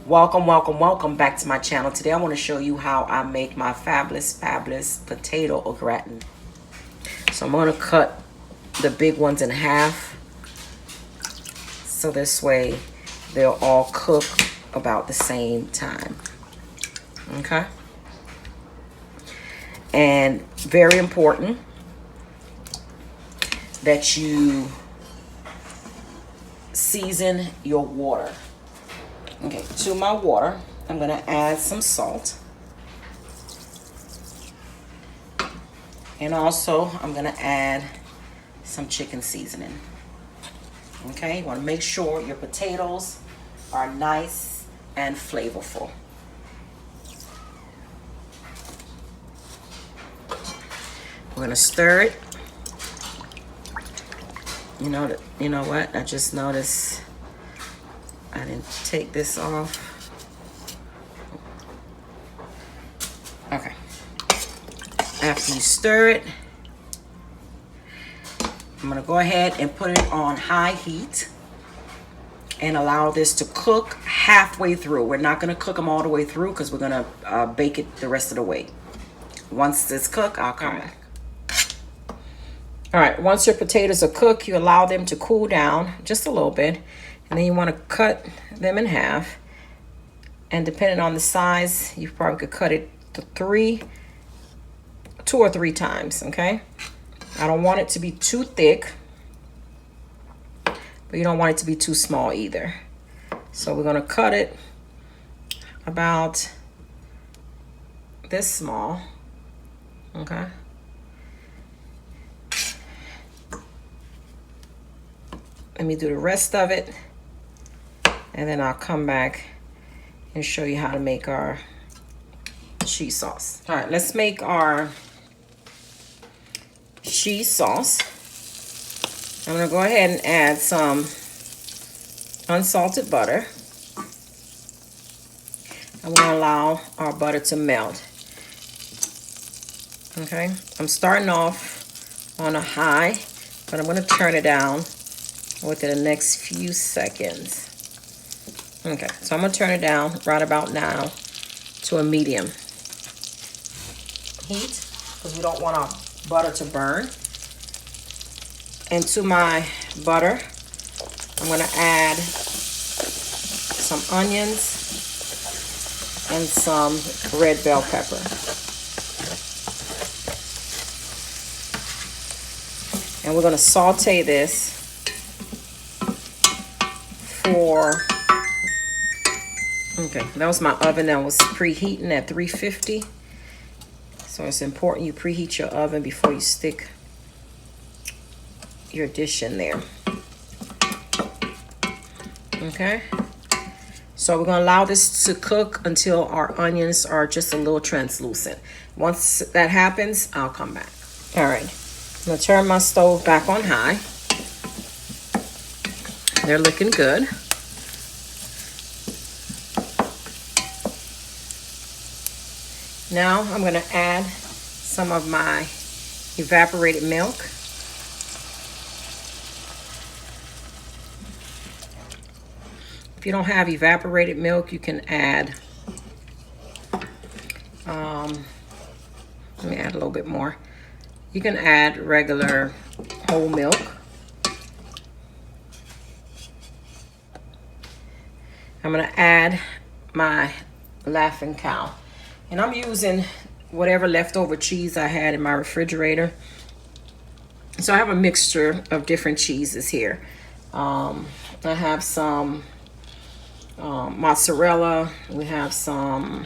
Welcome back to my channel. Today I want to show you how I make my fabulous potato au gratin. So I'm going to cut the big ones in half, so this way they'll all cook about the same time. Okay? And very important that you season your water. Okay, to my water, I'm going to add some salt. And also, I'm going to add some chicken seasoning. Okay, you want to make sure your potatoes are nice and flavorful. We're going to stir it. You know what? I just noticed I didn't take this off. Okay. After you stir it, I'm going to go ahead and put it on high heat and allow this to cook halfway through. We're not going to cook them all the way through because we're going to bake it the rest of the way. Once it's cooked, I'll come back. All right, once your potatoes are cooked, you allow them to cool down just a little bit. And then you want to cut them in half. And depending on the size, you probably could cut it to 2 or 3 times, okay? I don't want it to be too thick, but you don't want it to be too small either. So we're going to cut it about this small, okay? Let me do the rest of it. And then I'll come back and show you how to make our cheese sauce. All right, let's make our cheese sauce. I'm gonna go ahead and add some unsalted butter. I'm gonna allow our butter to melt. Okay, I'm starting off on a high, but I'm gonna turn it down within the next few seconds. Okay, so I'm gonna turn it down right about now to a medium heat because we don't want our butter to burn. And to my butter, I'm gonna add some onions and some red bell pepper. And we're gonna saute this for, okay, that was my oven that was preheating at 350. So it's important you preheat your oven before you stick your dish in there. Okay, so we're gonna allow this to cook until our onions are just a little translucent. Once that happens, I'll come back. All right, I'm gonna turn my stove back on high. They're looking good. Now I'm gonna add some of my evaporated milk. If you don't have evaporated milk, you can add, let me add a little bit more. You can add regular whole milk. I'm gonna add my Laughing Cow. And I'm using whatever leftover cheese I had in my refrigerator. So I have a mixture of different cheeses here. I have some mozzarella. We have some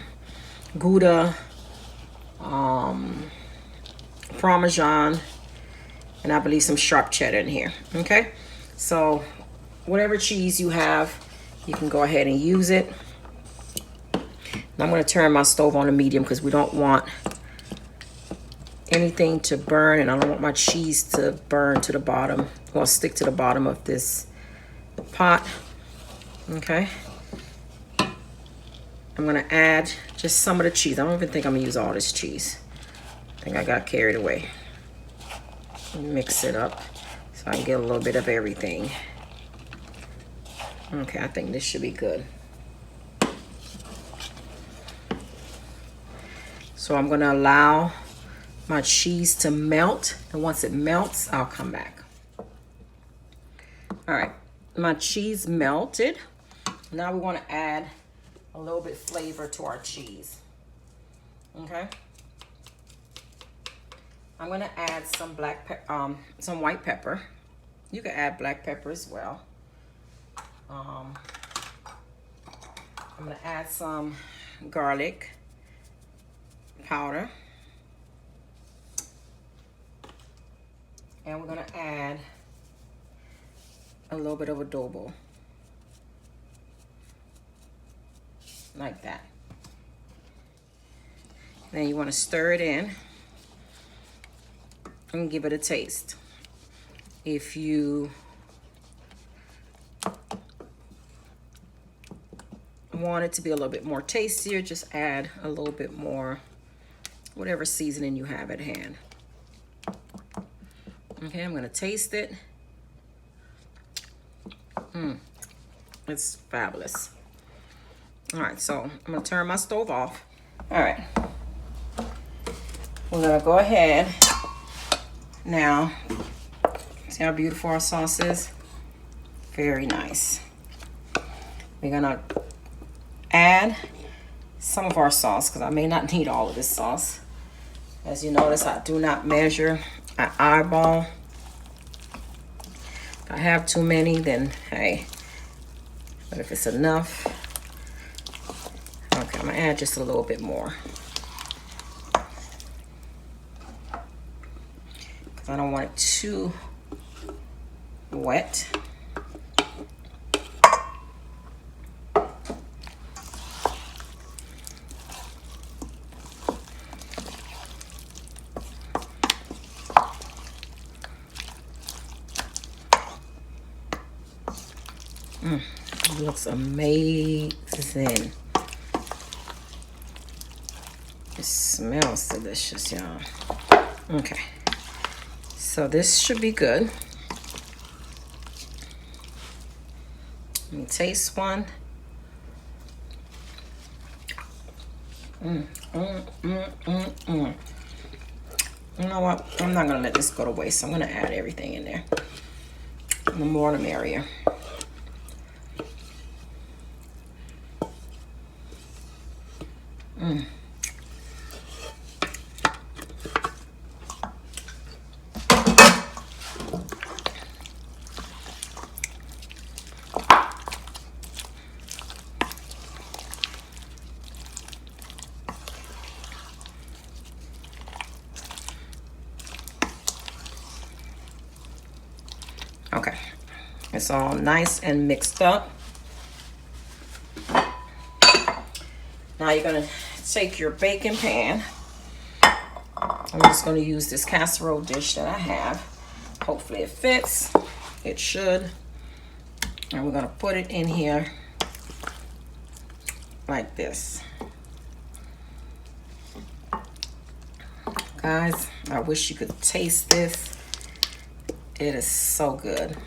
Gouda, Parmesan, and I believe some sharp cheddar in here. Okay, so whatever cheese you have, you can go ahead and use it. And I'm going to turn my stove on a medium because we don't want anything to burn, and I don't want my cheese to burn to the bottom. Well, stick to the bottom of this pot. Okay. I'm going to add just some of the cheese. I don't even think I'm going to use all this cheese. I think I got carried away. Mix it up so I can get a little bit of everything. Okay, I think this should be good. So I'm gonna allow my cheese to melt, and once it melts, I'll come back. All right, my cheese melted. Now we wanna add a little bit flavor to our cheese, okay? I'm gonna add some some white pepper. You can add black pepper as well. I'm gonna add some garlic powder. And we're gonna add a little bit of adobo. Like that. Then you wanna stir it in and give it a taste. If you want it to be a little bit more tastier, just add a little bit more, whatever seasoning you have at hand. Okay, I'm gonna taste it. It's fabulous. All right, so I'm gonna turn my stove off. All right, we're gonna go ahead now. See how beautiful our sauce is? Very nice. We're gonna add some of our sauce because I may not need all of this sauce. As you notice, I do not measure. I eyeball. If I have too many, then hey. But if it's enough, okay, I'm gonna add just a little bit more. Because I don't want it too wet. It looks amazing. It smells delicious, y'all. Okay, so this should be good. Let me taste one. You know what? I'm not gonna let this go to waste. I'm gonna add everything in there. The more the merrier. Okay, it's all nice and mixed up. Now you're gonna take your baking pan. I'm just gonna use this casserole dish that I have. Hopefully it fits. It should. And we're gonna put it in here like this. Guys, I wish you could taste this. It is so good.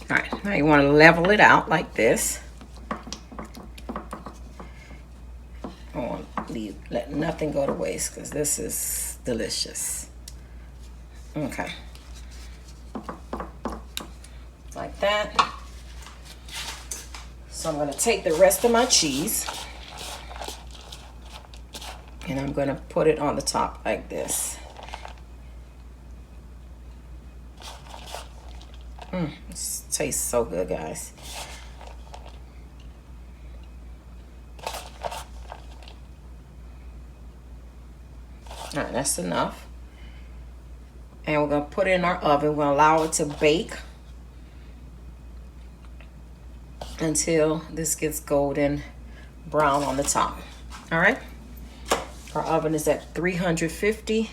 All right, now you want to level it out like this. I won't let nothing go to waste because this is delicious. Okay. Like that. So I'm going to take the rest of my cheese and I'm going to put it on the top like this. This tastes so good, guys. All right, that's enough. And we're gonna put it in our oven. We're gonna allow it to bake until this gets golden brown on the top. All right. Our oven is at 350.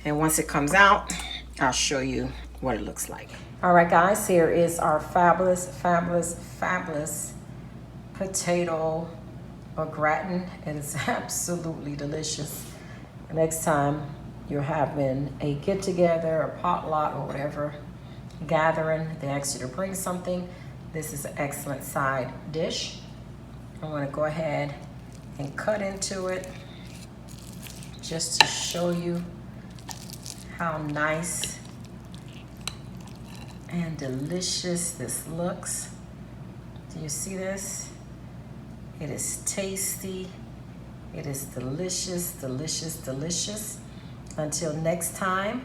And once it comes out, I'll show you what it looks like. All right, guys, here is our fabulous, fabulous, fabulous potato au gratin. It is absolutely delicious. Next time you're having a get-together, a potluck, or whatever gathering, they ask you to bring something. This is an excellent side dish. I'm gonna go ahead and cut into it just to show you how nice and delicious this looks. Do you see this? It is tasty. It is delicious, delicious, delicious. Until next time.